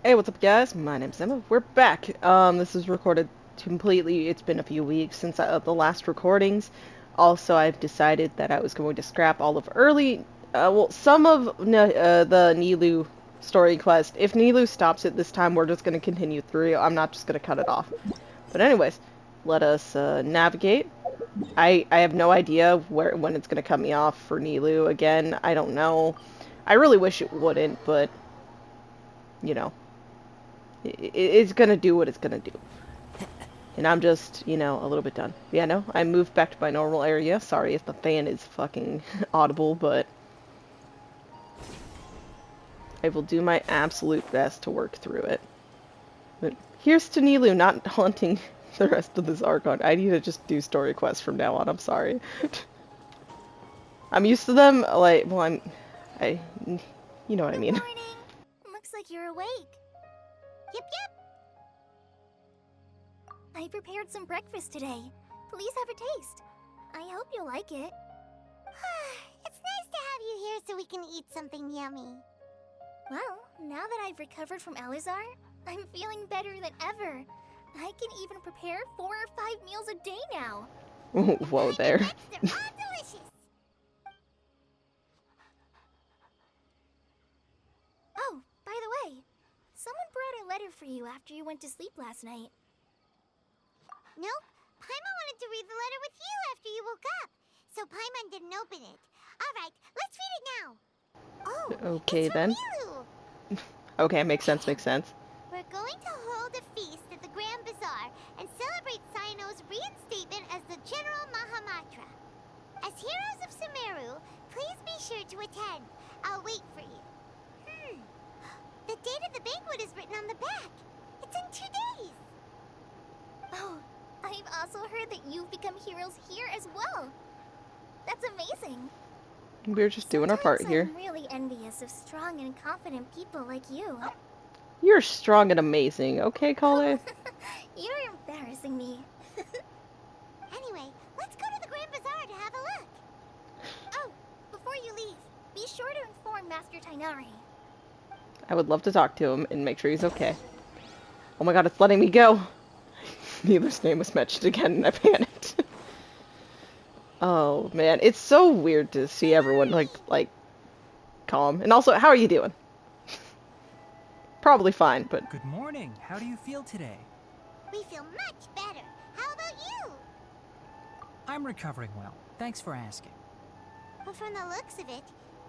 Hey, what's up, guys? My name's Emma. We're back. This is recorded completely. It's been a few weeks since the last recordings. Also, I've decided that I was going to scrap all of some of the Nilu story quest. If Nilu stops it this time, we're just going to continue through. I'm not just going to cut it off. But anyways, let us navigate. I have no idea when it's going to cut me off for Nilu again. I don't know. I really wish it wouldn't, but you know. It's gonna do what it's gonna do. And I'm just, a little bit done. Yeah, no, I moved back to my normal area. Sorry if the fan is fucking audible, but I will do my absolute best to work through it. But here's to Nilu not haunting the rest of this Archon. I need to just do story quests from now on. I'm sorry. I'm used to them, like, well, I, you know what I Good mean. morning. Looks like you're awake. Yep, yep. I prepared some breakfast today. Please have a taste. I hope you'll like it. It's nice to have you here so we can eat something yummy. Well, now that I've recovered from Alizar, I'm feeling better than ever. I can even prepare 4 or 5 meals a day now. Whoa there. They're all delicious. Oh, by the way, someone brought a letter for you after you went to sleep last night. Nope, Paimon wanted to read the letter with you after you woke up, so Paimon didn't open it. All right, let's read it now. Oh, Okay it's from then. Milu. Okay, makes sense, makes sense. We're going to hold a feast at the Grand Bazaar and celebrate Cyno's reinstatement as the General Mahamatra. As heroes of Sumeru, please be sure to attend. I'll wait for you. The date of the banquet is written on the back. It's in 2 days. Oh, I've also heard that you've become heroes here as well. That's amazing. We're just doing our part here. I'm really envious of strong and confident people like you. You're strong and amazing, okay, Kale? You're embarrassing me. Anyway, let's go to the Grand Bazaar to have a look. Oh, before you leave, be sure to inform Master Tainari. I would love to talk to him and make sure he's okay. Oh my god, it's letting me go! Neither's name was mentioned again and I panicked. Oh man, it's so weird to see everyone like calm. And also, how are you doing? Probably fine, but Good morning. How do you feel today? We feel much better. How about you? I'm recovering well. Thanks for asking. But from the looks of it,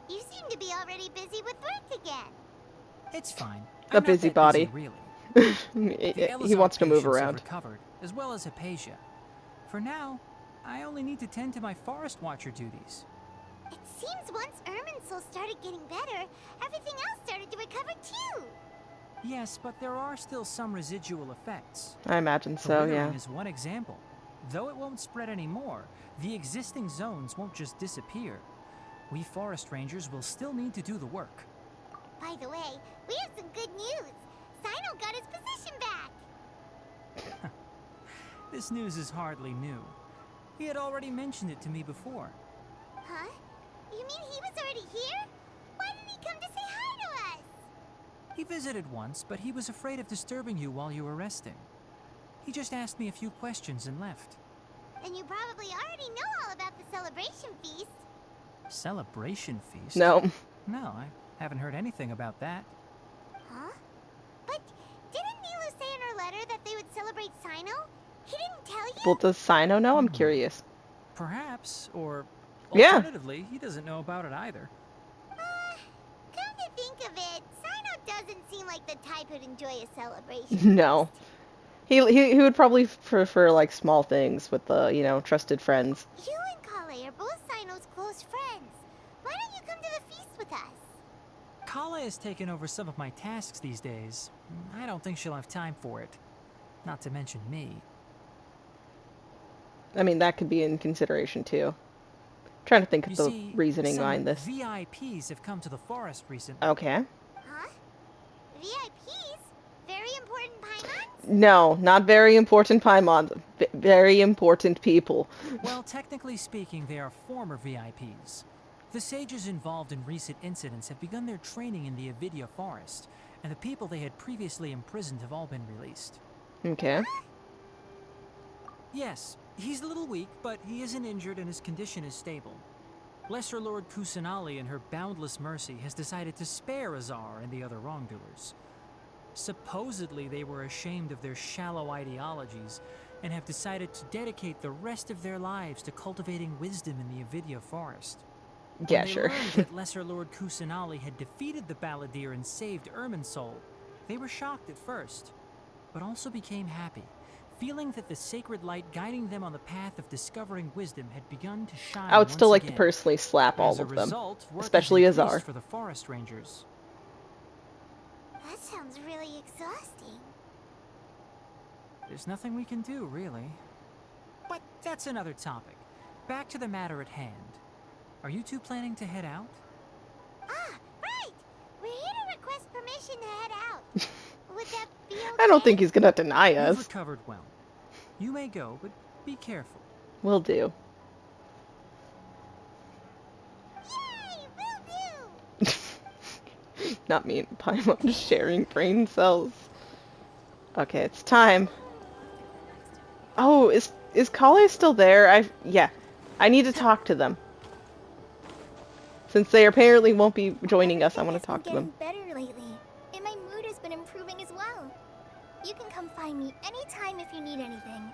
you seem to be already busy with work again. It's fine. a I'm not that busybody. busy, really. The He Elazar wants to move patients have around. recovered, as well as Hypatia. For now, I only need to tend to my forest watcher duties. It seems once Irminsul started getting better, everything else started to recover too. Yes, but there are still some residual effects. I imagine The so, withering yeah. is one example. Though it won't spread anymore, the existing zones won't just disappear. We forest rangers will still need to do the work. By the way, we have some good news. Cyno got his position back. This news is hardly new. He had already mentioned it to me before. Huh? You mean he was already here? Why didn't he come to say hi to us? He visited once, but he was afraid of disturbing you while you were resting. He just asked me a few questions and left. And you probably already know all about the celebration feast. Celebration feast? No. No, I haven't heard anything about that. Huh? But didn't Nilu say in her letter that they would celebrate Cyno? He didn't tell you? Well, does Sino know? I'm curious. Perhaps, or Yeah. alternatively, he doesn't know about it either. Come to think of it, Cyno doesn't seem like the type who'd enjoy a celebration. No. He would probably prefer like small things with the, trusted friends. You and Kale are both Cyno's close friends. Why don't you come to the feast with us? Kala has taken over some of my tasks these days. I don't think she'll have time for it. Not to mention me. I mean, that could be in consideration too. Trying to think of You the see, reasoning some behind this. VIPs have come to the forest recently. Okay. Huh? VIPs? Very important Paimons? No, not very important Paimons. Very important people. Well, technically speaking, they are former VIPs. The sages involved in recent incidents have begun their training in the Avidya forest, and the people they had previously imprisoned have all been released. Okay. Yes, he's a little weak, but he isn't injured and his condition is stable. Lesser Lord Kusanali, in her boundless mercy, has decided to spare Azar and the other wrongdoers. Supposedly, they were ashamed of their shallow ideologies and have decided to dedicate the rest of their lives to cultivating wisdom in the Avidya forest. Yeah, When they sure. learned that Lesser Lord Kusanali had defeated the Balladeer and saved Irminsul, they were shocked at first, but also became happy, feeling that the sacred light guiding them on the path of discovering wisdom had begun to shine. I would still once like to again. personally slap all As a of them. result, work has especially increased Azar. for the forest rangers. That sounds really exhausting. There's nothing we can do, really. But that's another topic. Back to the matter at hand. Are you two planning to head out? Ah, right! We're here to request permission to head out. Would that be okay? I don't think he's gonna deny You've us. recovered well. You may go, but be careful. Will do. Yay! Will do! Not me and Paimon just sharing brain cells. Okay, it's time. Oh, is Kale still there? Yeah. I need to talk to them. Since they apparently won't be joining us, I want to talk to them. I've been getting better lately, and my mood has been improving as well. You can come find me anytime if you need anything.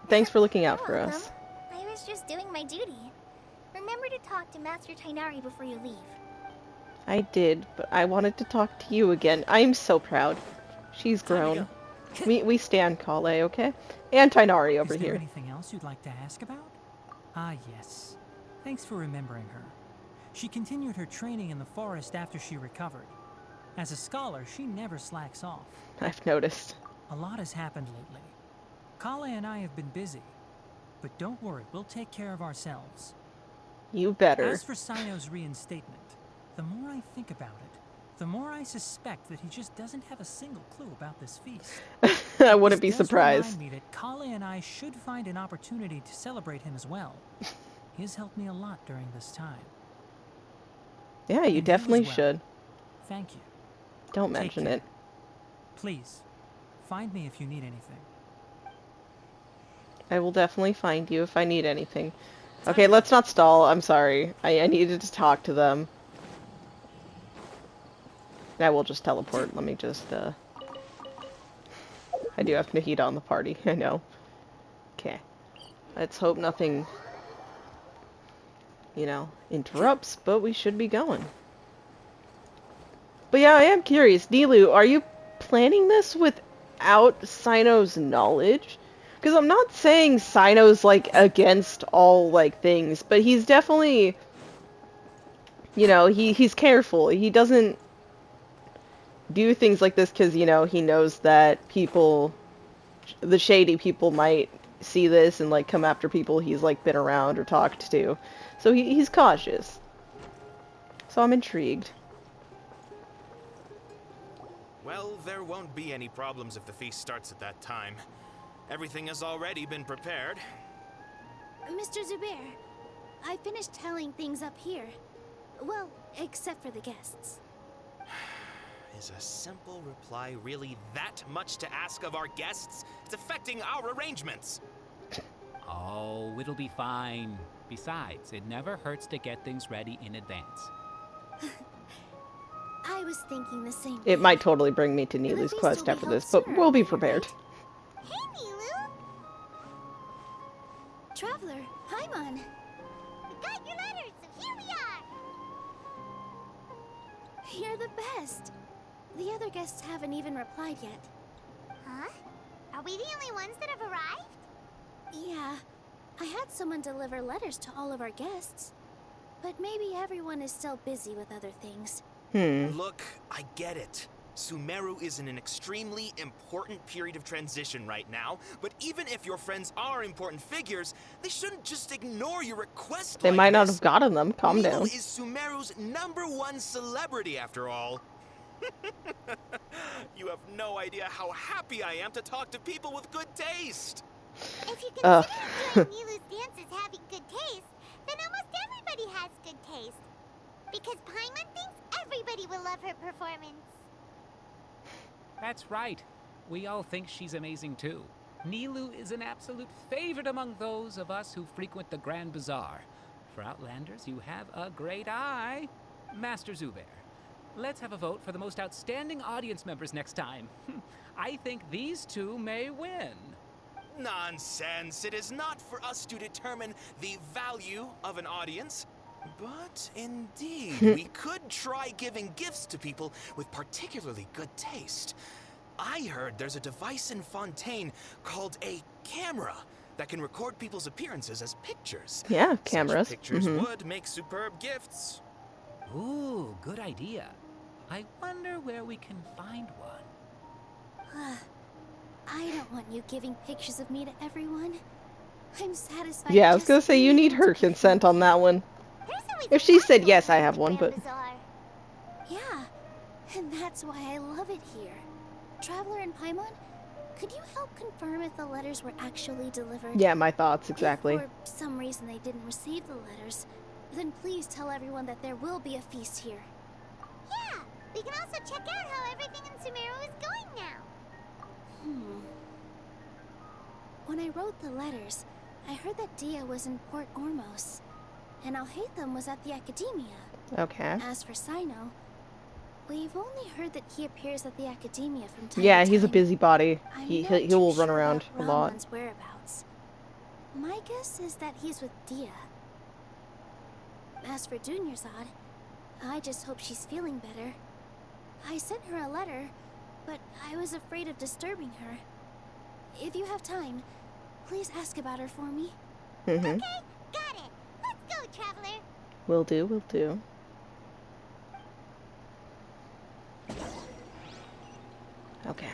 Thanks for looking out You're for welcome. us. I was just doing my duty. Remember to talk to Master Tainari before you leave. I did, but I wanted to talk to you again. I'm so proud. She's grown. We stand Kale, okay? And Tainari over Is there here. anything else you'd like to ask about? Ah, yes. Thanks for remembering her. She continued her training in the forest after she recovered. As a scholar, she never slacks off. I've noticed. A lot has happened lately. Kale and I have been busy. But don't worry, we'll take care of ourselves. You better. As for Sino's reinstatement, the more I think about it, the more I suspect that he just doesn't have a single clue about this feast. I wouldn't be This does surprised. remind me that Kale and I should find an opportunity to celebrate him as well. He has helped me a lot during this time. Yeah, And you you definitely as well. should. Thank you. Don't Take mention care. it. Please, find me if you need anything. I will definitely find you if I need anything. Okay, let's not stall. I'm sorry. I needed to talk to them. I will just teleport. Let me just, I do have Nahida on the party. I know. Okay. Let's hope nothing, interrupts, but we should be going. But yeah, I am curious. Nilu, are you planning this without Sino's knowledge? Because I'm not saying Sino's, against all, things, but he's definitely, he's careful. He doesn't do things like this because, he knows that the shady people might see this and, come after people he's, been around or talked to. So he's cautious. So I'm intrigued. Well, there won't be any problems if the feast starts at that time. Everything has already been prepared. Mr. Zubair, I finished tallying things up here. Well, except for the guests. Is a simple reply really that much to ask of our guests? It's affecting our arrangements. Oh, it'll be fine. Besides, it never hurts to get things ready in advance. I was thinking the same It thing. might totally bring me to The Nilu's feast quest will be after held this, but sooner we'll be or later, prepared. right? Hey, Nilu! Traveler, Paimon. We got your letters, so here we are! You're the best. The other guests haven't even replied yet. Huh? Are we the only ones that have arrived? Yeah, I had someone deliver letters to all of our guests. But maybe everyone is still busy with other things. Look, I get it. Sumeru is in an extremely important period of transition right now, but even if your friends are important figures, they shouldn't just ignore your request They like might not this. have gotten them. Calm Needle down. is Sumeru's #1 celebrity, after all. You have no idea how happy I am to talk to people with good taste. If you Ugh. consider enjoying Nilu's dances having good taste, then almost everybody has good taste. Because Paimon thinks everybody will love her performance. That's right. We all think she's amazing too. Nilou is an absolute favorite among those of us who frequent the Grand Bazaar. For Outlanders, you have a great eye. Master Zubair, let's have a vote for the most outstanding audience members next time. I think these two may win. Nonsense. It is not for us to determine the value of an audience. But indeed, we could try giving gifts to people with particularly good taste. I heard there's a device in Fontaine called a camera that can record people's appearances as pictures. Yeah, cameras. Such pictures would make superb gifts. Ooh, good idea. I wonder where we can find one. I don't want you giving pictures of me to everyone. I'm satisfied. Yeah, I was just gonna say you being need able her to consent on that one. There's always If she said one yes, I at have the one, Grand but Bazaar. Yeah, and that's why I love it here. Traveler and Paimon, could you help confirm if the letters were actually delivered? yeah, my thoughts exactly. If for some reason they didn't receive the letters, then please tell everyone that there will be a feast here. Yeah, we can also check out how everything in Sumeru is going now. When I wrote the letters, I heard that Dia was in Port Ormos, and Alhaitham was at the Academia. Okay. As for Sino, we've only heard that he appears at the Academia from time Yeah, to he's a time. busybody. I'm He not he too will run sure around a about lot. Ramon's whereabouts. My guess is that he's with Dia. As for Dunyarzad, I just hope she's feeling better. I sent her a letter, but I was afraid of disturbing her. If you have time, please ask about her for me. Mm-hmm. Okay, got it. Let's go, Traveler. Will do, will do. Okay.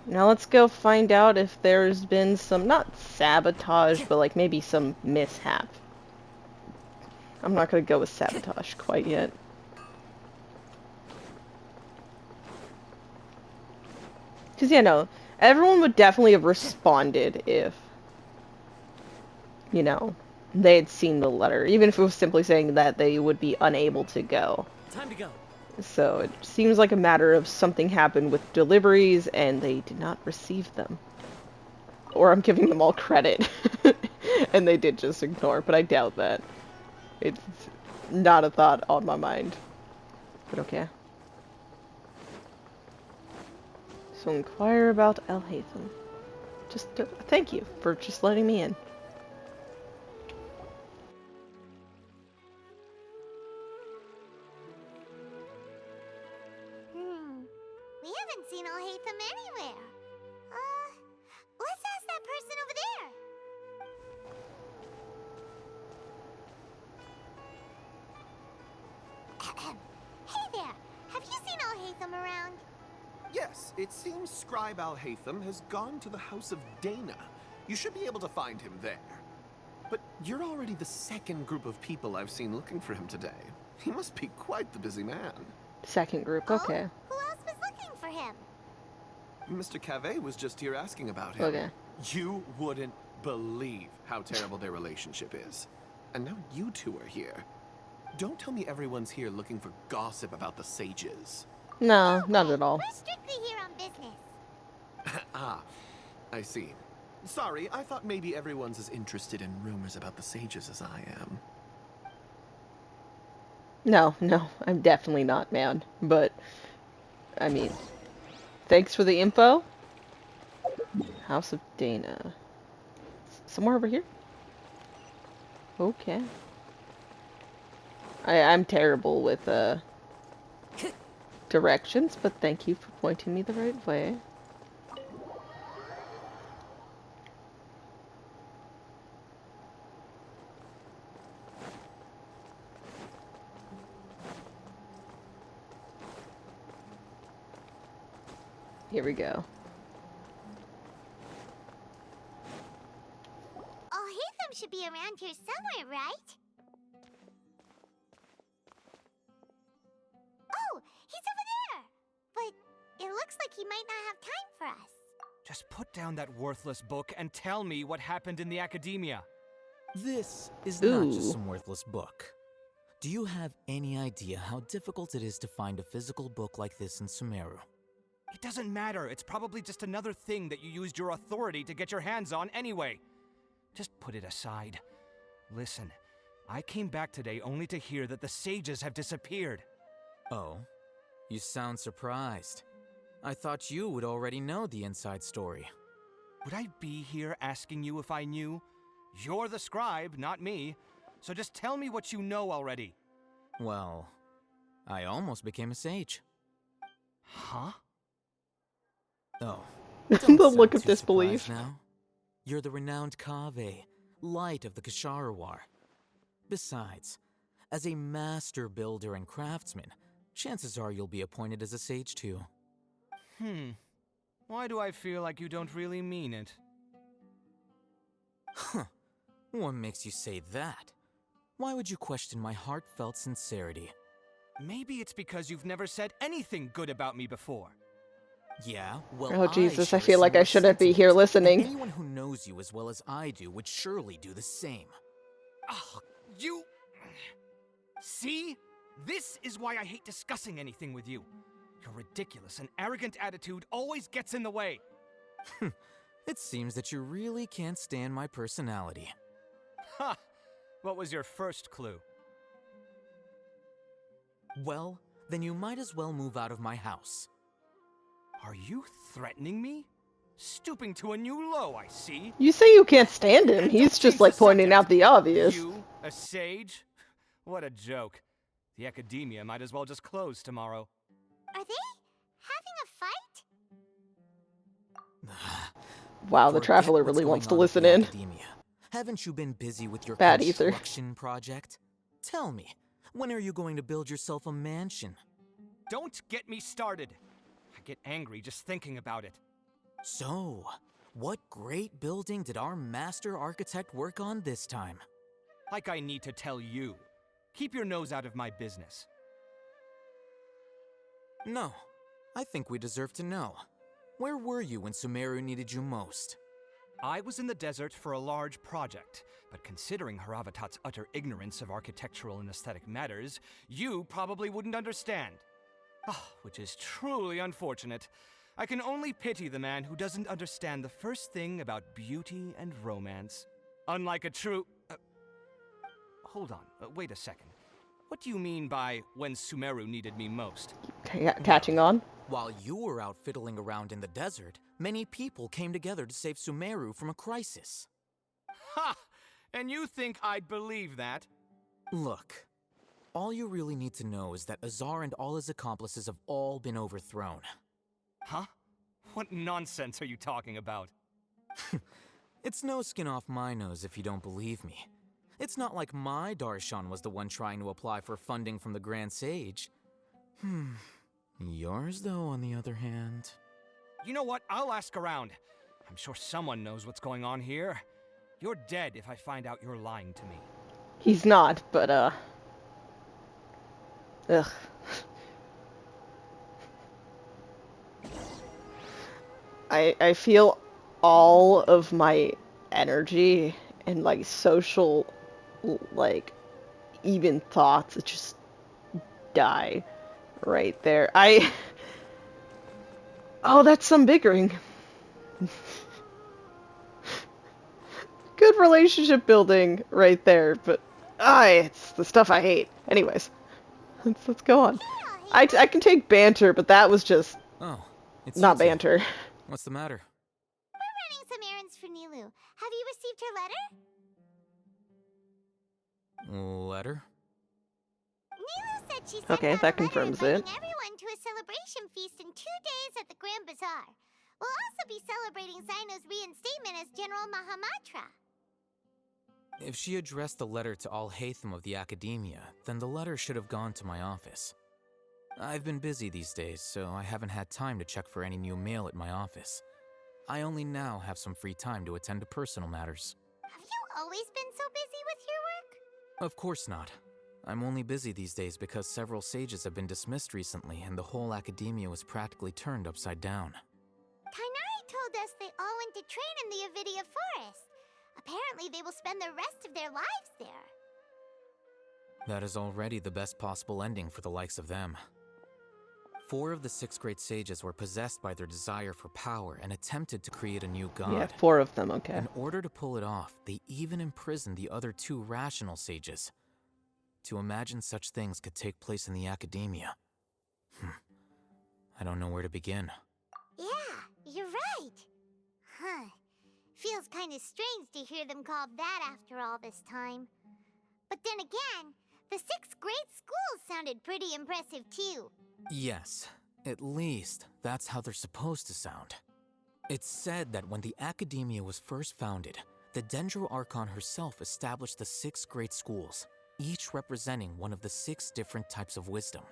Now let's go find out if there's been some, not sabotage, but like maybe some mishap. I'm not gonna go with sabotage quite yet. Because, you know, everyone would definitely have responded if, you know, they had seen the letter. Even if it was simply saying that they would be unable to go. Time to go. So it seems like a matter of something happened with deliveries and they did not receive them. Or I'm giving them all credit. And they did just ignore, but I doubt that. It's not a thought on my mind. But okay. So inquire about Alhaitham. Just thank you for just letting me in. We haven't seen Alhaitham anywhere. Let's ask that person over there. Hey there, have you seen Alhaitham around? Yes, it seems Scribe Alhaitham has gone to the House of Dana. You should be able to find him there. But you're already the second group of people I've seen looking for him today. He must be quite the busy man. Second group, okay. Oh, who else was looking for him? Mr. Cave was just here asking about him. Okay. You wouldn't believe how terrible their relationship is. And now you two are here. Don't tell me everyone's here looking for gossip about the sages. No, not at all. We're strictly here on business. Ah, I see. Sorry, I thought maybe everyone's as interested in rumors about the sages as I am. No, I'm definitely not, man. But, I mean, thanks for the info. House of Dana. Somewhere over here? Okay. I'm terrible with, directions, but thank you for pointing me the right way. Here we go. Alhaitham should be around here somewhere, right? Oh, he's over there! But it looks like he might not have time for us. Just put down that worthless book and tell me what happened in the Academia. This is Ooh. not just some worthless book. Do you have any idea how difficult it is to find a physical book like this in Sumeru? It doesn't matter. It's probably just another thing that you used your authority to get your hands on anyway. Just put it aside. Listen, I came back today only to hear that the sages have disappeared. Oh, you sound surprised. I thought you would already know the inside story. Would I be here asking you if I knew? You're the scribe, not me. So just tell me what you know already. Well, I almost became a sage. Huh? Oh, The don't look sound of too disbelief. surprised now. You're the renowned Kaveh, light of the Kshahrewar. Besides, as a master builder and craftsman, chances are you'll be appointed as a sage too. Why do I feel like you don't really mean it? Huh. What makes you say that? Why would you question my heartfelt sincerity? Maybe it's because you've never said anything good about me before. Yeah, well, Oh, Jesus, I share feel like I similar shouldn't be here sentiments, and listening. anyone who knows you as well as I do would surely do the same. Ugh, you... See? This is why I hate discussing anything with you. Your ridiculous and arrogant attitude always gets in the way. It seems that you really can't stand my personality. Ha! What was your first clue? Well, then you might as well move out of my house. Are you threatening me? Stooping to a new low, I see. You say you can't stand him. He's just like pointing out the obvious. You, a sage? What a joke. The academia might as well just close tomorrow. Are they having a fight? Wow, the Forget traveler what's really going wants to on with listen the in. Academia. Haven't you been busy with your Bad ether. construction project? Tell me, when are you going to build yourself a mansion? Don't get me started. I get angry just thinking about it. So, what great building did our master architect work on this time? Like I need to tell you. Keep your nose out of my business. No, I think we deserve to know. Where were you when Sumeru needed you most? I was in the desert for a large project, but considering Haravatat's utter ignorance of architectural and aesthetic matters, you probably wouldn't understand. Which is truly unfortunate. I can only pity the man who doesn't understand the first thing about beauty and romance. Unlike a true... hold on, wait a second. What do you mean by when Sumeru needed me most? Catching on? While you were out fiddling around in the desert, many people came together to save Sumeru from a crisis. Ha! And you think I'd believe that? Look, all you really need to know is that Azar and all his accomplices have all been overthrown. Huh? What nonsense are you talking about? It's no skin off my nose if you don't believe me. It's not like my Darshan was the one trying to apply for funding from the Grand Sage. Yours, though, on the other hand... You know what? I'll ask around. I'm sure someone knows what's going on here. You're dead if I find out you're lying to me. He's not, but, ugh. I feel all of my energy and, like, social, like, even thoughts just die right there. Oh, that's some bickering. Good relationship building right there, but it's the stuff I hate. Anyways, let's go on. I can take banter, but that was just it's not you two. banter. What's the matter? We're running some errands for Nilou. Have you received her letter? Letter? Nilou said she sent Okay, out that a letter confirms inviting it. everyone to a celebration feast in 2 days at the Grand Bazaar. We'll also be celebrating Zino's reinstatement as General Mahamatra. If she addressed the letter to Al-Haytham of the Academia, then the letter should have gone to my office. I've been busy these days, so I haven't had time to check for any new mail at my office. I only now have some free time to attend to personal matters. Have you always been so busy with your work? Of course not. I'm only busy these days because several sages have been dismissed recently and the whole Academia was practically turned upside down. Kainari told us they all went to train in the Avidia Forest. Apparently they will spend the rest of their lives there. That is already the best possible ending for the likes of them. 4 of the 6 great sages were possessed by their desire for power and attempted to create a new god. Yeah, 4 of them, okay. In order to pull it off, they even imprisoned the other 2 rational sages. To imagine such things could take place in the academia. I don't know where to begin. Yeah, you're right. Huh. Feels kind of strange to hear them called that after all this time. But then again, the 6 great schools sounded pretty impressive too. Yes, at least that's how they're supposed to sound. It's said that when the Academia was first founded, the Dendro Archon herself established the 6 great schools, each representing one of the 6 different types of wisdom.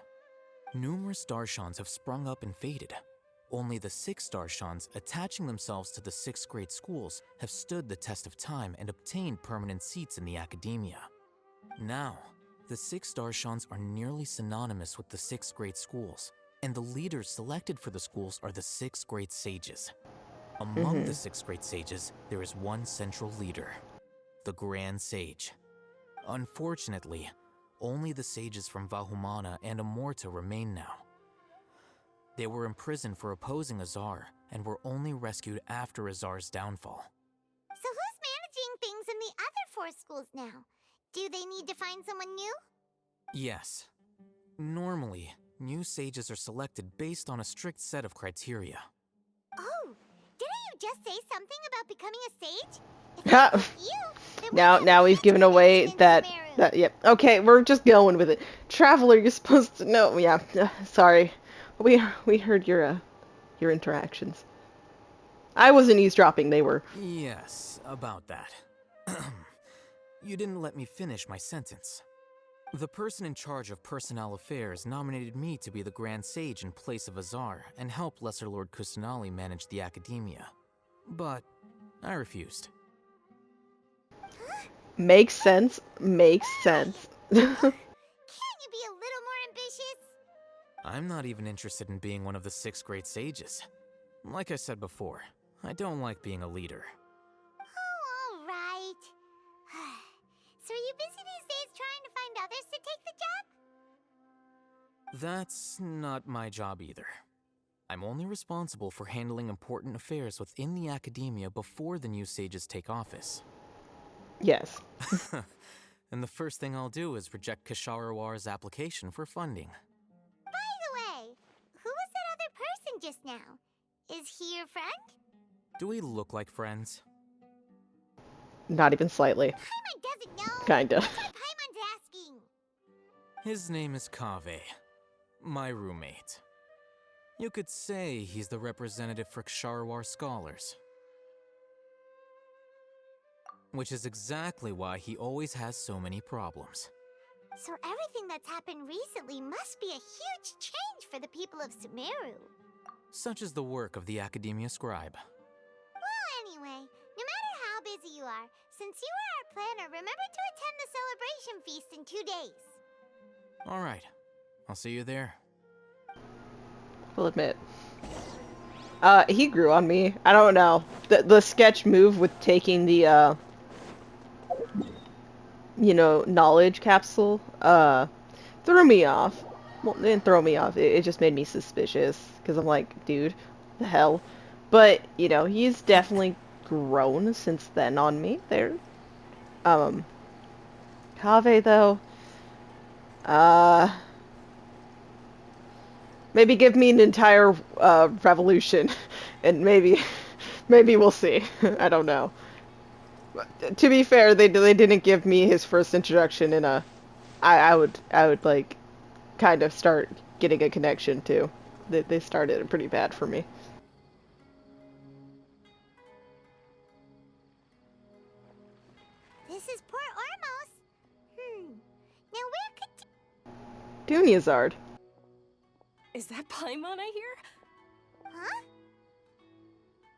Numerous Darshans have sprung up and faded. Only the 6 Darshans attaching themselves to the 6 great schools have stood the test of time and obtained permanent seats in the Academia. Now, the 6 Darshans are nearly synonymous with the 6 great schools, and the leaders selected for the schools are the 6 great sages. Among the 6 great sages, there is one central leader, the Grand Sage. Unfortunately, only the sages from Vahumana and Amorta remain now. They were imprisoned for opposing Azar, and were only rescued after Azar's downfall. So who's managing things in the other 4 schools now? Do they need to find someone new? Yes. Normally, new sages are selected based on a strict set of criteria. Oh, didn't you just say something about becoming a sage? If it wasn't you, then Now we've given away that yep. Okay, we're just going with it. Traveler, you're supposed to know. Yeah, sorry. We heard your interactions. I wasn't eavesdropping, they were. Yes, about that. You didn't let me finish my sentence. The person in charge of personnel affairs nominated me to be the Grand Sage in place of Azar and help Lesser Lord Kusanali manage the Academia. But I refused. Makes sense. Makes sense. Can't you be a little more ambitious? I'm not even interested in being one of the 6 great sages. Like I said before, I don't like being a leader. Oh, all right. So are you busy these days trying to find others to take the job? That's not my job either. I'm only responsible for handling important affairs within the Academia before the new sages take office. Yes. And the first thing I'll do is reject Kasharawar's application for funding. By the way, who was that other person just now? Is he your friend? Do we look like friends? Not even slightly. Paimon doesn't know. Kinda. That's what Paimon's asking. His name is Kaveh, my roommate. You could say he's the representative for Ksharawar scholars. Which is exactly why he always has so many problems. So everything that's happened recently must be a huge change for the people of Sumeru. Such is the work of the Academia Scribe. Well, anyway, no matter how busy you are, since you are our planner, remember to attend the celebration feast in 2 days. Alright, I'll see you there. Will admit. He grew on me. I don't know. The sketch move with taking the, knowledge capsule, threw me off. Well, it didn't throw me off. It just made me suspicious. Because I'm like, dude, the hell? But, he's definitely grown since then on me. There. Kaveh, though. Maybe give me an entire revolution, and maybe we'll see. I don't know. But, to be fair, they didn't give me his first introduction in a. I would like, kind of start getting a connection too. They started it pretty bad for me. This is Port Ormos. Now where could Dunyazard. Is that Paimon I hear? Huh?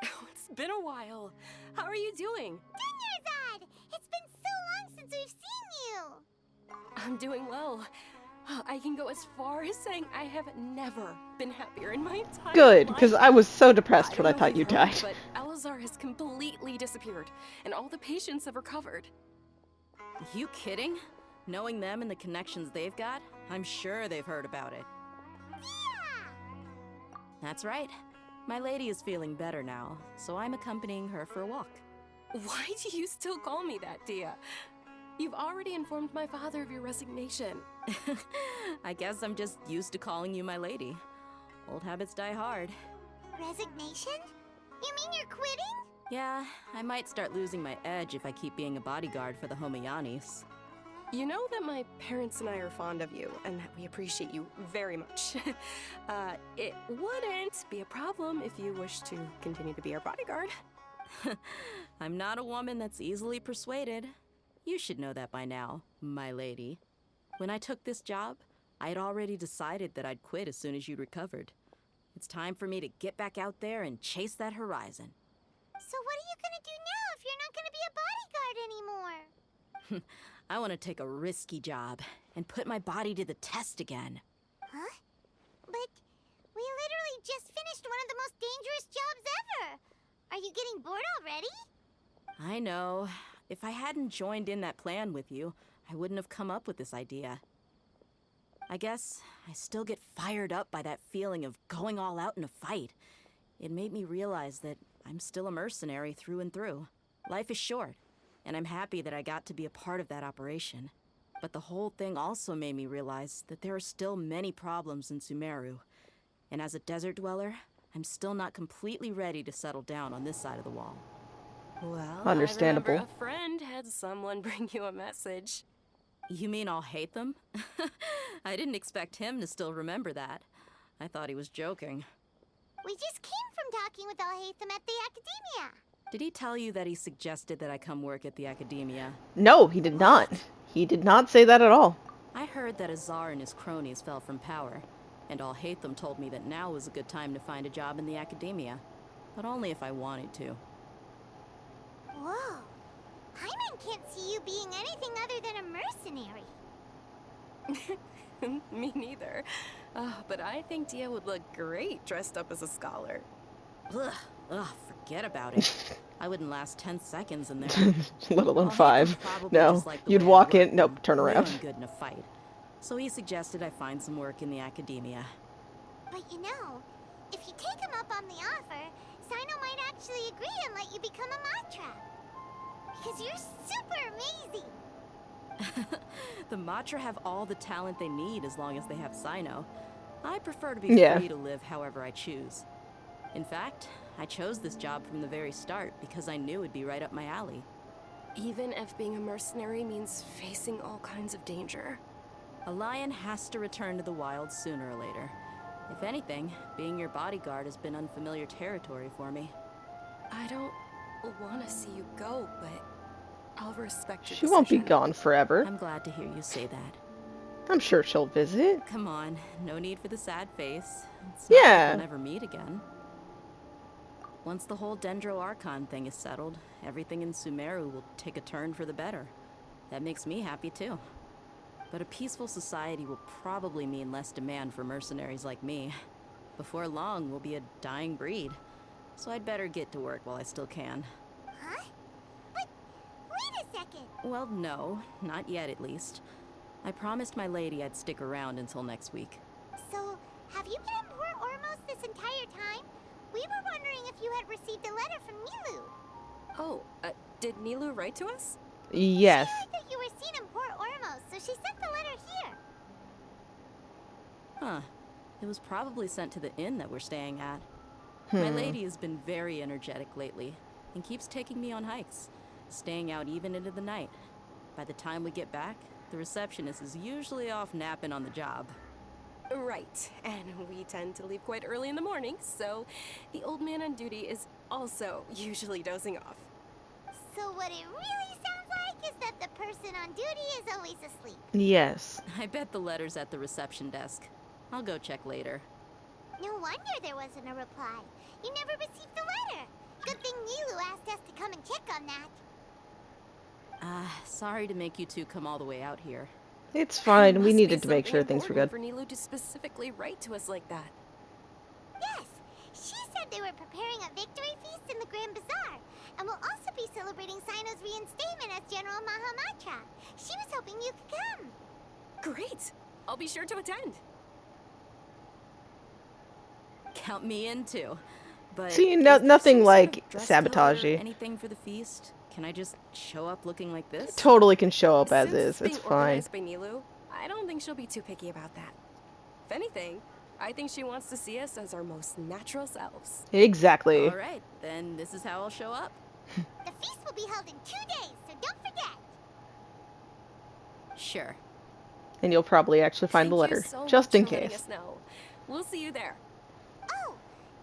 Oh, it's been a while. How are you doing? Dunyazad! It's been so long since we've seen you! I'm doing well. I can go as far as saying I have never been happier in my entire Good, life. because I was so depressed when I don't know thought if you you've heard, died. But Elazar has completely disappeared, and all the patients have recovered. You kidding? Knowing them and the connections they've got, I'm sure they've heard about it. That's right. My lady is feeling better now, so I'm accompanying her for a walk. Why do you still call me that, Dia? You've already informed my father of your resignation. I guess I'm just used to calling you my lady. Old habits die hard. Resignation? You mean you're quitting? Yeah, I might start losing my edge if I keep being a bodyguard for the Homayanis. You know that my parents and I are fond of you, and that we appreciate you very much. It wouldn't be a problem if you wish to continue to be our bodyguard. I'm not a woman that's easily persuaded. You should know that by now, my lady. When I took this job, I had already decided that I'd quit as soon as you'd recovered. It's time for me to get back out there and chase that horizon. So what are you gonna do now if you're not gonna be a bodyguard anymore? I want to take a risky job and put my body to the test again. Huh? But we literally just finished one of the most dangerous jobs ever. Are you getting bored already? I know. If I hadn't joined in that plan with you, I wouldn't have come up with this idea. I guess I still get fired up by that feeling of going all out in a fight. It made me realize that I'm still a mercenary through and through. Life is short, and I'm happy that I got to be a part of that operation. But the whole thing also made me realize that there are still many problems in Sumeru. And as a desert dweller, I'm still not completely ready to settle down on this side of the wall. Well, Understandable. I remember a friend had someone bring you a message. You mean I'll hate them? I didn't expect him to still remember that. I thought he was joking. We just came from talking with Alhaitham at the Academia. Did he tell you that he suggested that I come work at the Academia? No, he did not. He did not say that at all. I heard that Azar and his cronies fell from power, and Alhaitham told me that now was a good time to find a job in the Academia. But only if I wanted to. Whoa. Hyman can't see you being anything other than a mercenary. Me neither. But I think Dia would look great dressed up as a scholar. Ugh, forget about it. I wouldn't last 10 seconds in there. Let alone Alhaitham 5. probably No, just liked the you'd way I walk in, looked nope, and turn knew around. I'm good in a fight. So he suggested I find some work in the Academia. But you know, if you take him up on the offer, Sino might actually agree and let you become a Matra. Because you're super amazing. The Matra have all the talent they need as long as they have Sino. I prefer to be Yeah. free to live however I choose. In fact, I chose this job from the very start because I knew it'd be right up my alley. Even if being a mercenary means facing all kinds of danger. A lion has to return to the wild sooner or later. If anything, being your bodyguard has been unfamiliar territory for me. I don't want to see you go, but I'll respect your She won't be decision. gone forever. I'm glad to hear you say that. I'm sure she'll visit. Come on, no need for the sad face. It's not like Yeah. we'll never meet again. Once the whole Dendro Archon thing is settled, everything in Sumeru will take a turn for the better. That makes me happy too. But a peaceful society will probably mean less demand for mercenaries like me. Before long, we'll be a dying breed. So I'd better get to work while I still can. Huh? But wait a second. Well, no, not yet at least. I promised my lady I'd stick around until next week. So, have you been in Port Ormos this entire time? We were wondering if you had received a letter from Nilu. Oh, did Nilu write to us? Yes. She heard that you were seen in Port Ormos, so she sent the letter here. Huh. It was probably sent to the inn that we're staying at. My lady has been very energetic lately and keeps taking me on hikes, staying out even into the night. By the time we get back, the receptionist is usually off napping on the job. Right, and we tend to leave quite early in the morning, so the old man on duty is also usually dozing off. So what it really sounds like is that the person on duty is always asleep. Yes. I bet the letter's at the reception desk. I'll go check later. No wonder there wasn't a reply. You never received the letter. Good thing Nilu asked us to come and check on that. Sorry to make you two come all the way out here. It's fine. There We must needed be to make sure something things were good. important for Nilu to specifically write to us like that. Yes, she said heard they were preparing a victory feast in the Grand Bazaar, and will also be celebrating Sino's reinstatement as General Mahamatra. She was hoping you could come. Great! I'll be sure to attend. Count me in too. But See, is there nothing some sort like of dress code or sabotagey. anything for the feast? Can I just show up looking like this? Totally can show up as Since is. being It's fine. organized by Nilou, I don't think she'll be too picky about that. If anything, I think she wants to see us as our most natural selves. Exactly. All right, then this is how I'll show up. The feast will be held in 2 days, so don't forget. Sure. And you'll probably actually find the Thank you letter, so just much in for letting case. us know. We'll see you there. Oh,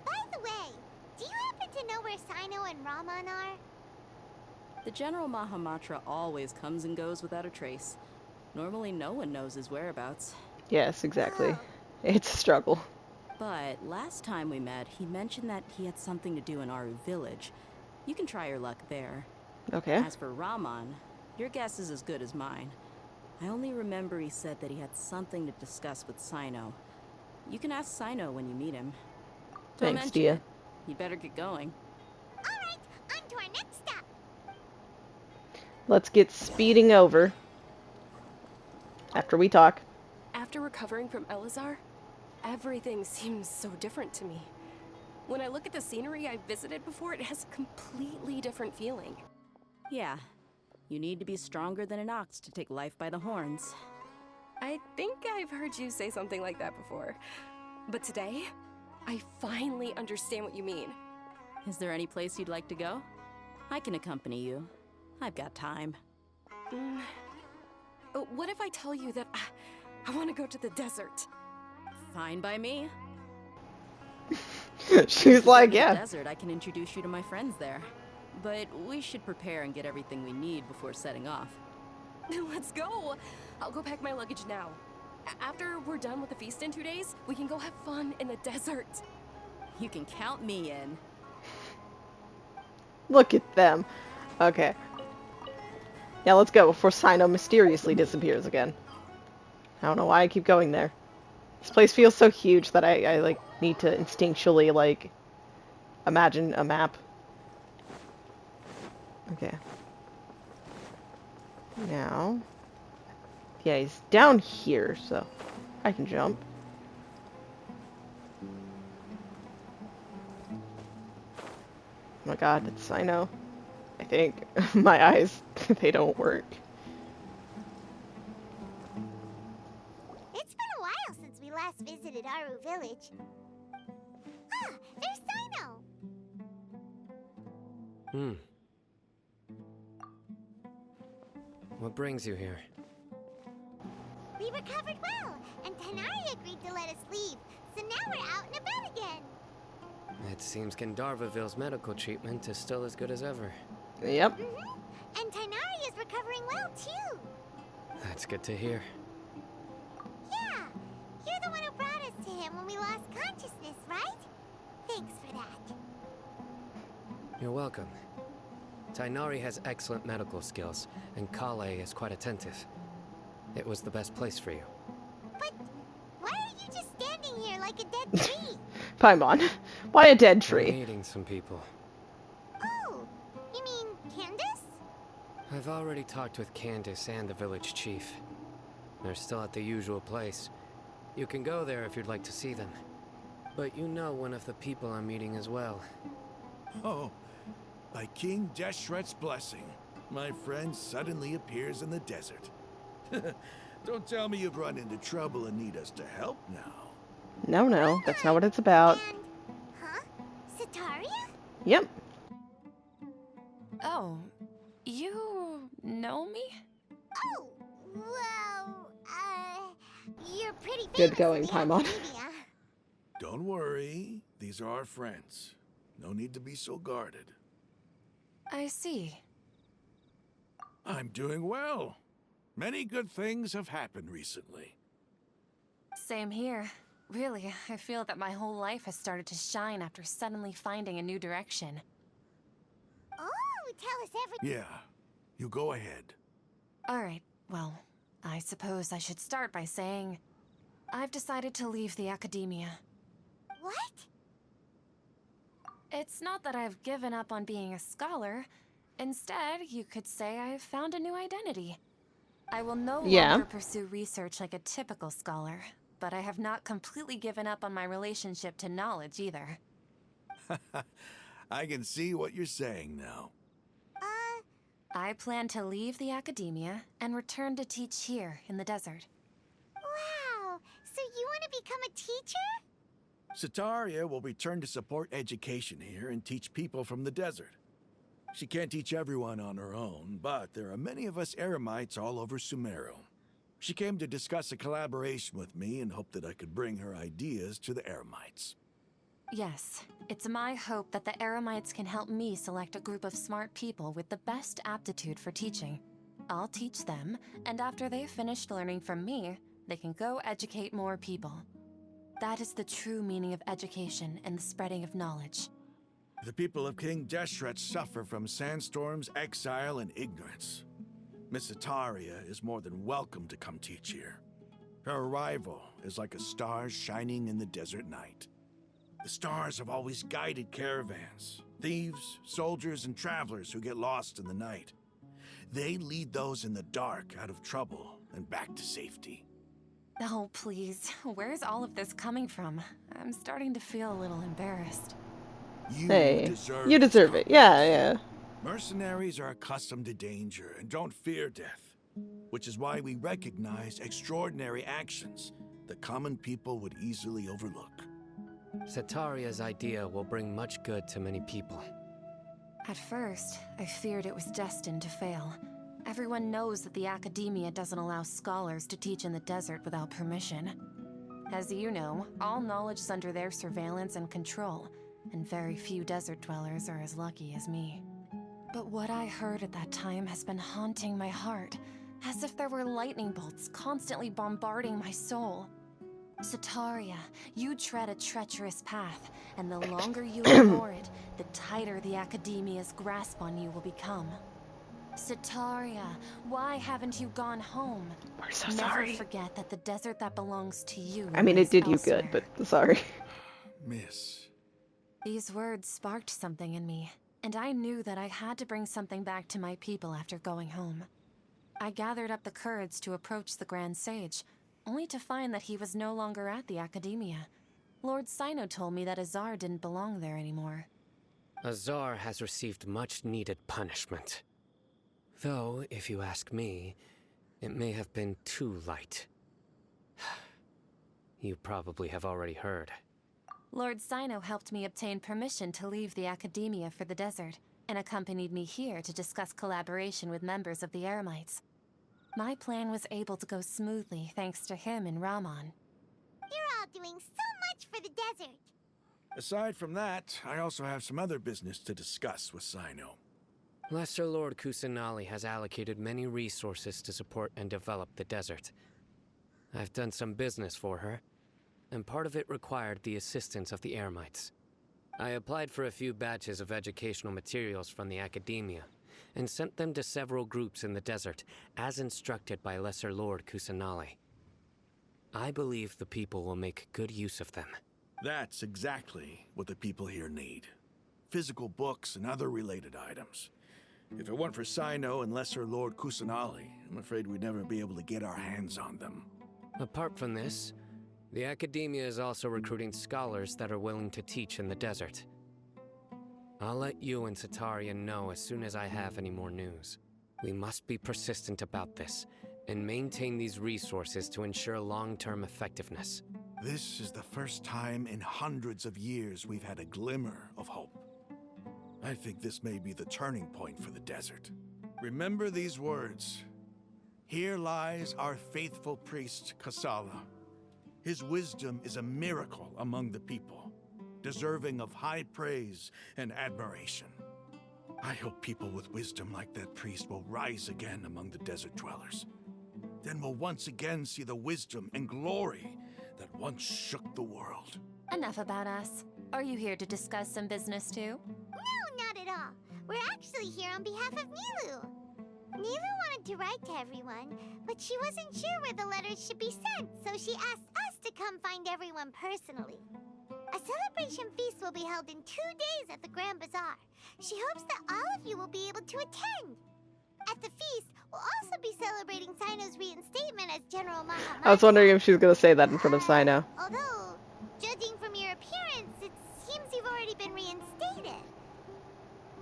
by the way, do you happen to know where Sino and Raman are? The General Mahamatra always comes and goes without a trace. Normally no one knows his whereabouts. Yes, exactly. Oh. It's a struggle. But last time we met, he mentioned that he had something to do in Aru Village. You can try your luck there. Okay. As for Raman, your guess is as good as mine. I only remember he said that he had something to discuss with Sino. You can ask Sino when you meet him. Don't Thanks, mention Dia. it. You better get going. All right, on to our next stop. Let's get speeding over. After we talk. After recovering from Elazar, everything seems so different to me. When I look at the scenery I visited before, it has a completely different feeling. Yeah. You need to be stronger than an ox to take life by the horns. I think I've heard you say something like that before. But today, I finally understand what you mean. Is there any place you'd like to go? I can accompany you. I've got time. What if I tell you that I want to go to the desert? Fine by me. She's like, In the yeah. desert, I can introduce you to my friends there. But we should prepare and get everything we need before setting off. Let's go! I'll go pack my luggage now. After we're done with the feast in 2 days, we can go have fun in the desert. You can count me in. Look at them. Okay. Yeah, let's go before Sino mysteriously disappears again. I don't know why I keep going there. This place feels so huge that I like need to instinctually like imagine a map. Okay. Now. Yeah, he's down here, so I can jump. Oh my god, it's Sino. I think. My eyes, they don't work. It's been a while since we last visited Aru Village. Ah, there's Sino! What brings you here? We recovered well, and Tanari agreed to let us leave, so now we're out and about again. It seems Gandharvaville's medical treatment is still as good as ever. Yep. And Tanari is recovering well, too. That's good to hear. Yeah, you're the one who brought us to him when we lost consciousness, right? Thanks for that. You're welcome. Tainari has excellent medical skills, and Kale is quite attentive. It was the best place for you. But why are you just standing here like a dead tree? Paimon. Why a dead I'm tree? meeting some people. Oh, you mean Candace? I've already talked with Candace and the village chief. They're still at the usual place. You can go there if you'd like to see them. But you know one of the people I'm meeting as well. Oh, by King Deshret's blessing, my friend suddenly appears in the desert. Don't tell me you've run into trouble and need us to help now. No, that's not what it's about. And, huh? Sataria? Yep. Oh, you know me? Oh, well, you're pretty famous Good going, in the Paimon. academia. Don't worry, these are our friends. No need to be so guarded. I see. I'm doing well. Many good things have happened recently. Same here. Really, I feel that my whole life has started to shine after suddenly finding a new direction. Oh, tell us everything. Yeah, you go ahead. Alright, well, I suppose I should start by saying I've decided to leave the academia. What? It's not that I've given up on being a scholar. Instead, you could say I've found a new identity. I will no longer pursue research like a typical scholar, but I have not completely given up on my relationship to knowledge either. I can see what you're saying now. I plan to leave the academia and return to teach here in the desert. Wow! So you want to become a teacher? Setaria will return to support education here and teach people from the desert. She can't teach everyone on her own, but there are many of us Eremites all over Sumeru. She came to discuss a collaboration with me and hoped that I could bring her ideas to the Eremites. Yes, it's my hope that the Eremites can help me select a group of smart people with the best aptitude for teaching. I'll teach them, and after they've finished learning from me, they can go educate more people. That is the true meaning of education and the spreading of knowledge. The people of King Deshret suffer from sandstorms, exile, and ignorance. Miss Setaria is more than welcome to come teach here. Her arrival is like a star shining in the desert night. The stars have always guided caravans, thieves, soldiers, and travelers who get lost in the night. They lead those in the dark out of trouble and back to safety. Oh, please. Where's all of this coming from? I'm starting to feel a little embarrassed. You You deserve it. Yeah. Mercenaries are accustomed to danger and don't fear death, which is why we recognize extraordinary actions that common people would easily overlook. Setaria's idea will bring much good to many people. At first, I feared it was destined to fail. Everyone knows that the academia doesn't allow scholars to teach in the desert without permission. As you know, all knowledge is under their surveillance and control, and very few desert dwellers are as lucky as me. But what I heard at that time has been haunting my heart, as if there were lightning bolts constantly bombarding my soul. Setaria, you tread a treacherous path, and the longer you ignore it, the tighter the academia's grasp on you will become. Setaria, why haven't you gone home? We're so Never sorry. forget that the desert that belongs to you I mean, it lies did you elsewhere. good, but sorry. Miss. These words sparked something in me, and I knew that I had to bring something back to my people after going home. I gathered up the courage to approach the Grand Sage, only to find that he was no longer at the Academia. Lord Sino told me that Azar didn't belong there anymore. Azar has received much-needed punishment. Though, if you ask me, it may have been too light. You probably have already heard. Lord Sino helped me obtain permission to leave the Academia for the desert, and accompanied me here to discuss collaboration with members of the Eremites. My plan was able to go smoothly thanks to him and Rahman. You're all doing so much for the desert. Aside from that, I also have some other business to discuss with Sino. Lesser Lord Kusanali has allocated many resources to support and develop the desert. I've done some business for her, and part of it required the assistance of the Eremites. I applied for a few batches of educational materials from the Academia, and sent them to several groups in the desert, as instructed by Lesser Lord Kusanali. I believe the people will make good use of them. That's exactly what the people here need. Physical books and other related items. If it weren't for Sino and Lesser Lord Kusanali, I'm afraid we'd never be able to get our hands on them. Apart from this, the Academia is also recruiting scholars that are willing to teach in the desert. I'll let you and Setaria know as soon as I have any more news. We must be persistent about this, and maintain these resources to ensure long-term effectiveness. This is the first time in hundreds of years we've had a glimmer of hope. I think this may be the turning point for the desert. Remember these words. Here lies our faithful priest, Kasala. His wisdom is a miracle among the people, deserving of high praise and admiration. I hope people with wisdom like that priest will rise again among the desert dwellers. Then we'll once again see the wisdom and glory that once shook the world. Enough about us. Are you here to discuss some business too? No, not at all. We're actually here on behalf of Nilou. Nilou wanted to write to everyone, but she wasn't sure where the letters should be sent, so she asked us to come find everyone personally. A celebration feast will be held in 2 days at the Grand Bazaar. She hopes that all of you will be able to attend. At the feast, we'll also be celebrating Cyno's reinstatement as General Mahamatra. I was wondering if she was going to say that in front of Cyno. Although, judging from your appearance, it seems you've already been reinstated.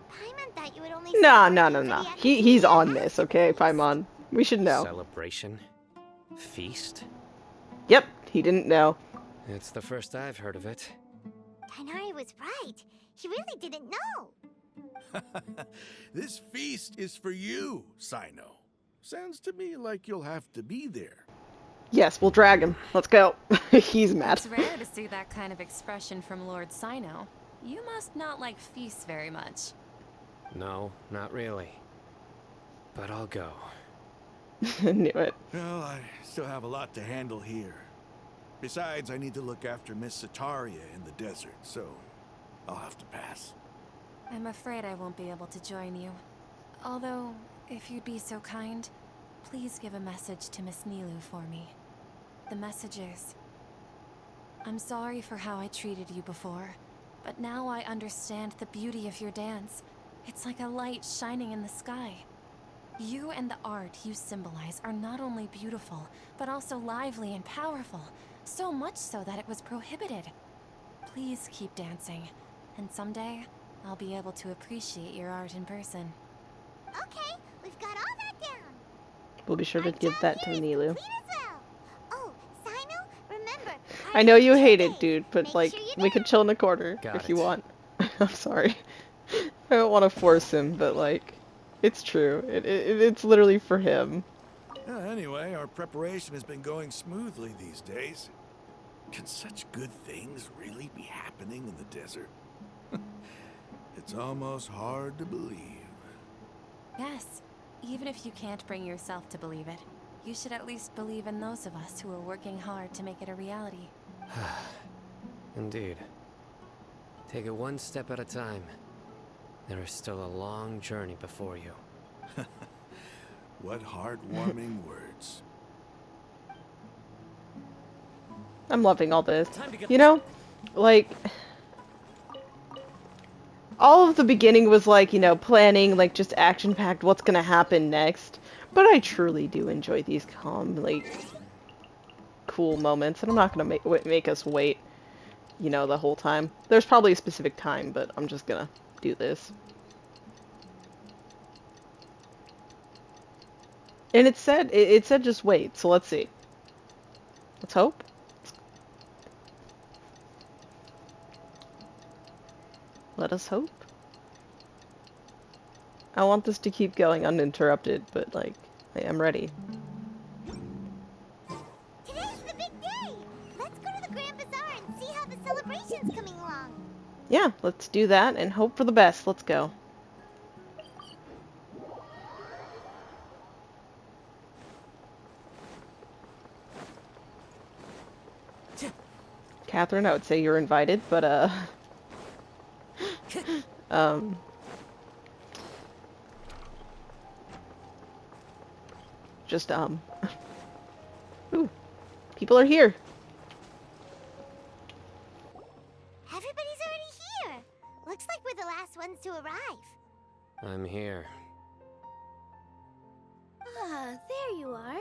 Paimon thought you would only... No. He's on this, okay, Paimon? We should know. Celebration? Feast? Yep, he didn't know. It's the first I've heard of it. Tighnari was right. He really didn't know. This feast is for you, Cyno. Sounds to me like you'll have to be there. Yes, we'll drag him. Let's go. He's mad. It's rare to see that kind of expression from Lord Cyno. You must not like feasts very much. No, not really. But I'll go. Knew it. Well, I still have a lot to handle here. Besides, I need to look after Miss Sataria in the desert, so I'll have to pass. I'm afraid I won't be able to join you. Although, if you'd be so kind, please give a message to Miss Nilou for me. The message is, I'm sorry for how I treated you before, but now I understand the beauty of your dance. It's like a light shining in the sky. You and the art you symbolize are not only beautiful, but also lively and powerful, so much so that it was prohibited. Please keep dancing, and someday, I'll be able to appreciate your art in person. Okay, we've got all that down. We'll be sure to give that to Nilou. Oh, Cyno, remember... I know you hate it, dude, but like, we could chill in a corner if you want. I'm sorry. I don't want to force him, but like, it's true. It's literally for him. Anyway, our preparation has been going smoothly these days. Can such good things really be happening in the desert? It's almost hard to believe. Yes, even if you can't bring yourself to believe it, you should at least believe in those of us who are working hard to make it a reality. Indeed. Take it one step at a time. There is still a long journey before you. What heartwarming words. I'm loving all this. You know, like, all of the beginning was like, you know, planning, like, just action-packed what's gonna happen next. But I truly do enjoy these calm, like, cool moments. And I'm not gonna make us wait, you know, the whole time. There's probably a specific time, but I'm just gonna do this. And it said just wait, so let's see. Let's hope. Let us hope. I want this to keep going uninterrupted, but like, I am ready. Today's the big day! Let's go to the Grand Bazaar and see how the celebration's coming along. Yeah, let's do that and hope for the best. Let's go. Catherine, I would say you're invited, but just ooh, people are here. Everybody's already here. Looks like we're the last ones to arrive. I'm here. Ah, there you are.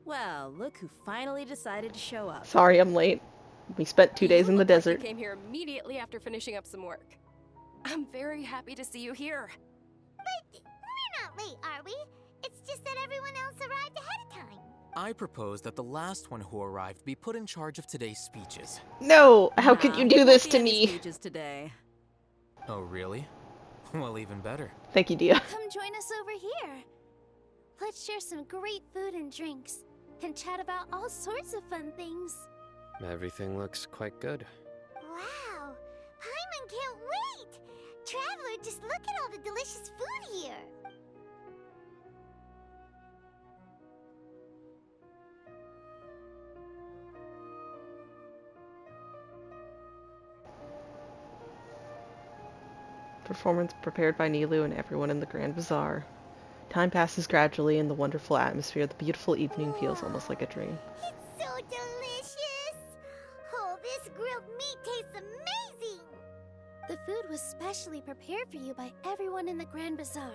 Well, look who finally decided to show up. Sorry, I'm late. We spent 2 days in the desert. You came here immediately after finishing up some work. I'm very happy to see you here. But we're not late, are we? It's just that everyone else arrived ahead of time. I propose that the last one who arrived be put in charge of today's speeches. No! How could you do this to me? Speeches today. Oh, really? Well, even better. Thank you, Dia. Come join us over here. Let's share some great food and drinks, and chat about all sorts of fun things. Everything looks quite good. Wow! Paimon can't wait! Traveler, just look at all the delicious food here! Performance prepared by Nilou and everyone in the Grand Bazaar. Time passes gradually in the wonderful atmosphere. The beautiful evening feels almost like a dream. It's so delicious! Oh, The food was specially prepared for you by everyone in the Grand Bazaar.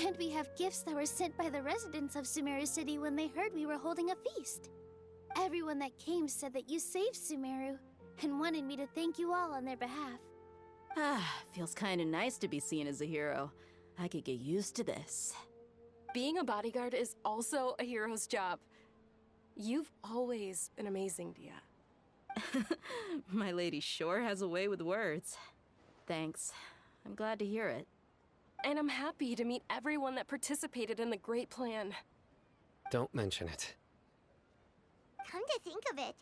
And we have gifts that were sent by the residents of Sumeru City when they heard we were holding a feast. Everyone that came said that you saved Sumeru and wanted me to thank you all on their behalf. Feels kinda nice to be seen as a hero. I could get used to this. Being a bodyguard is also a hero's job. You've always been amazing, Dia. My lady sure has a way with words. Thanks. I'm glad to hear it. And I'm happy to meet everyone that participated in the great plan. Don't mention it. Come to think of it,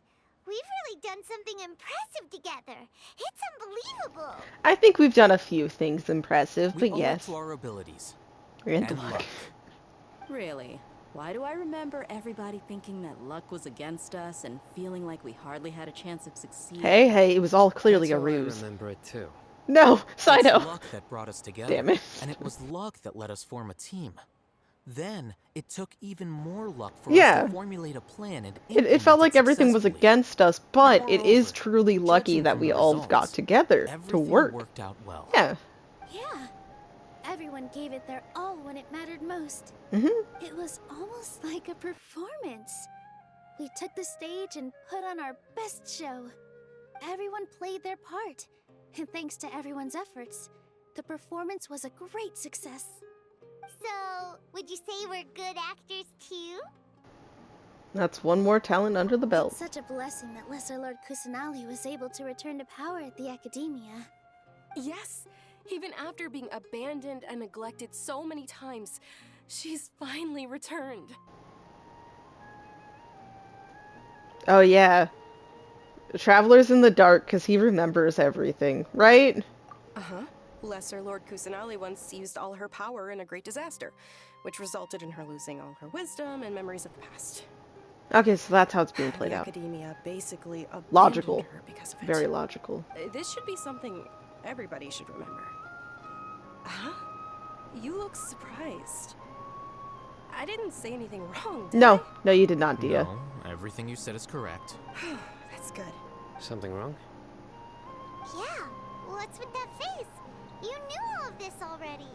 we've really done something impressive together. It's unbelievable. I think we've done a few things impressive, We but owe it yes. to our abilities. And and luck. Really? Why do I remember everybody thinking that luck was against us and feeling like we hardly had a chance of succeeding? Hey, it was all clearly That's a how I ruse. remember it too. No, Cyno. It's luck that brought us together. Damn it. And it was luck that let us form a team. Then, it took even more luck for Yeah. us to formulate a plan and It felt like everything was successfully. against us, but it is Moreover, truly lucky judging that from we the all results, got together to everything work. worked out well. Yeah. Yeah. Everyone gave it their all when it mattered most. It was almost like a performance. We took the stage and put on our best show. Everyone played their part. And thanks to everyone's efforts, the performance was a great success. So, would you say we're good actors too? That's one more talent under the belt. It's such a blessing that Lesser Lord Kusanali was able to return to power at the Academia. Yes, even after being abandoned and neglected so many times, she's finally returned. Oh yeah. Traveler's in the dark because he remembers everything, right? Uh-huh. Lesser Lord Kusanali once used all her power in a great disaster, which resulted in her losing all her wisdom and memories of the past. Okay, so that's how it's being played The out. Academia basically abandoned Logical. her because of it. Very logical. This should be something everybody should remember. Huh? You look surprised. I didn't say anything wrong, did No, no, you did not, Dia. No, everything you said is correct. I? That's good. Something wrong? Yeah, what's with that face? You knew all of this already.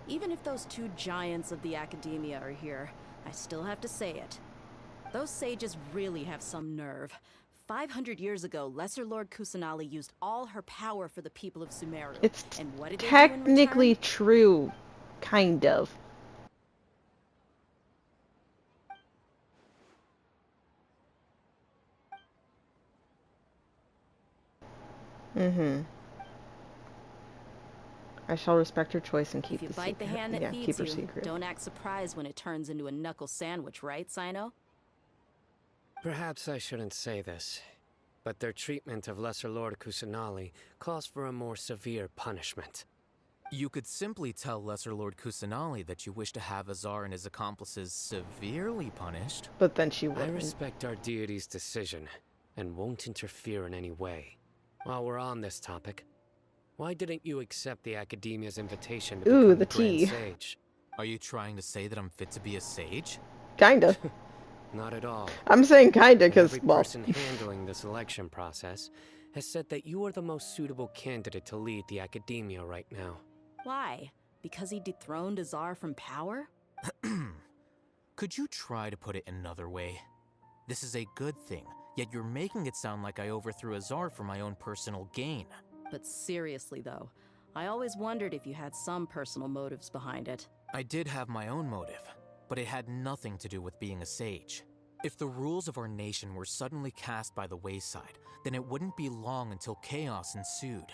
Even if those two giants of the Academia are here, I still have to say it. Those sages really have some nerve. 500 years ago, Lesser Lord Kusanali used all her power for the people of Sumeru. It's and what did they do in return? technically true, kind of. I shall respect her choice and keep If you the bite the secret. hand that Yeah, keep feeds her you, secret. don't act surprised when it turns into a knuckle sandwich, right, Cyno? Perhaps I shouldn't say this, but their treatment of Lesser Lord Kusanali calls for a more severe punishment. You could simply tell Lesser Lord Kusanali that you wish to have Azar and his accomplices severely punished. But then she I wouldn't. respect our deity's decision, and won't interfere in any way. While we're on this topic, why didn't you accept the Academia's invitation to Ooh, become the Grand tea. Sage? Are you trying to say that I'm fit to be a sage? Kinda. Not at all. I'm saying kinda because, Every well... person handling the selection process has said that you are the most suitable candidate to lead the Academia right now. Why? Because he dethroned Azar from power? Could you try to put it another way? This is a good thing, yet you're making it sound like I overthrew Azar for my own personal gain. But seriously, though, I always wondered if you had some personal motives behind it. I did have my own motive, but it had nothing to do with being a sage. If the rules of our nation were suddenly cast by the wayside, then it wouldn't be long until chaos ensued.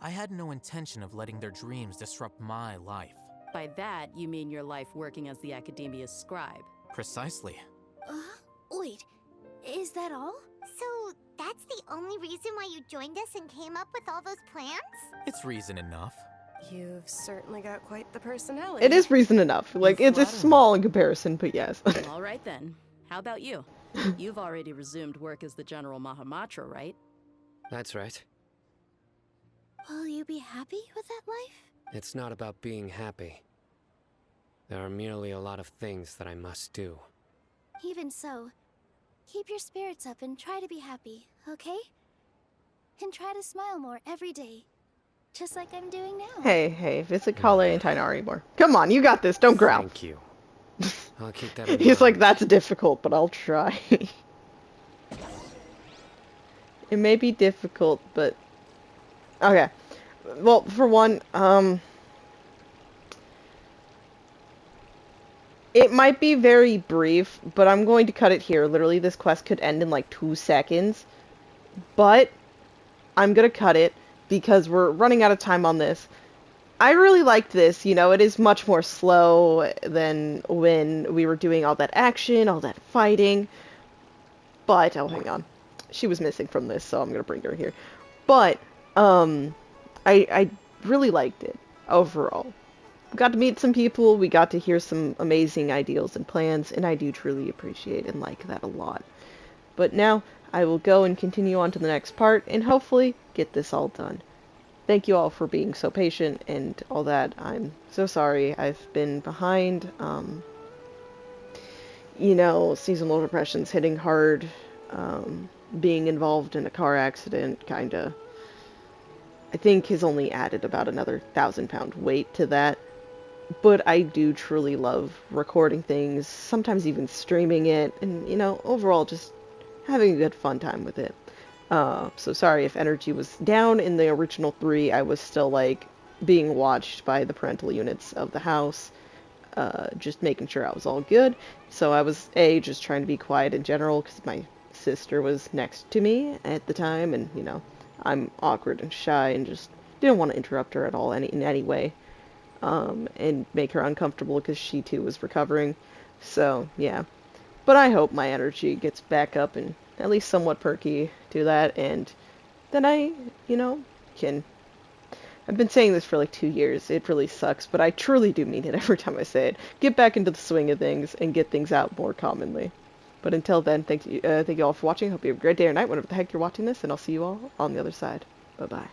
I had no intention of letting their dreams disrupt my life. By that, you mean your life working as the Academia's scribe. Precisely. Wait, is that all? So, that's the only reason why you joined us and came up with all those plans? It's reason enough. You've certainly got quite the personality. It is reason enough. Like, it's small in comparison, but yes. All right then. How about you? You've already resumed work as the General Mahamatra, right? That's right. Will you be happy with that life? It's not about being happy. There are merely a lot of things that I must do. Even so, keep your spirits up and try to be happy, okay? and try to smile more every day. Just like I'm doing now. Hey, visit Kale and Tainari more. Come on, you got this, don't growl. Thank you. I'll keep that in He's mind. like, that's difficult, but I'll try. It may be difficult, but... Okay. Well, for one, it might be very brief, but I'm going to cut it here. Literally, this quest could end in like 2 seconds. But I'm gonna cut it because we're running out of time on this. I really liked this, you know, it is much more slow than when we were doing all that action, all that fighting. But, oh, hang on. She was missing from this, so I'm gonna bring her here. But, I really liked it, overall. We got to meet some people, we got to hear some amazing ideals and plans, and I do truly appreciate and like that a lot. But now, I will go and continue on to the next part, and hopefully get this all done. Thank you all for being so patient and all that. I'm so sorry. I've been behind. You know, seasonal depression's hitting hard. Being involved in a car accident, kinda, I think has only added about another 1,000-pound weight to that. But I do truly love recording things, sometimes even streaming it, and, you know, overall just having a good fun time with it. So sorry if energy was down in the original 3. I was still, like, being watched by the parental units of the house, just making sure I was all good. So I was, just trying to be quiet in general, because my sister was next to me at the time, and, you know, I'm awkward and shy, and just didn't want to interrupt her at all in any way, and make her uncomfortable, because she, too, was recovering. So, yeah. But I hope my energy gets back up and at least somewhat perky to that, and then I, you know, can... I've been saying this for like 2 years. It really sucks, but I truly do mean it every time I say it. Get back into the swing of things and get things out more commonly. But until then, thank you all for watching. Hope you have a great day or night, whenever the heck you're watching this, and I'll see you all on the other side. Bye-bye.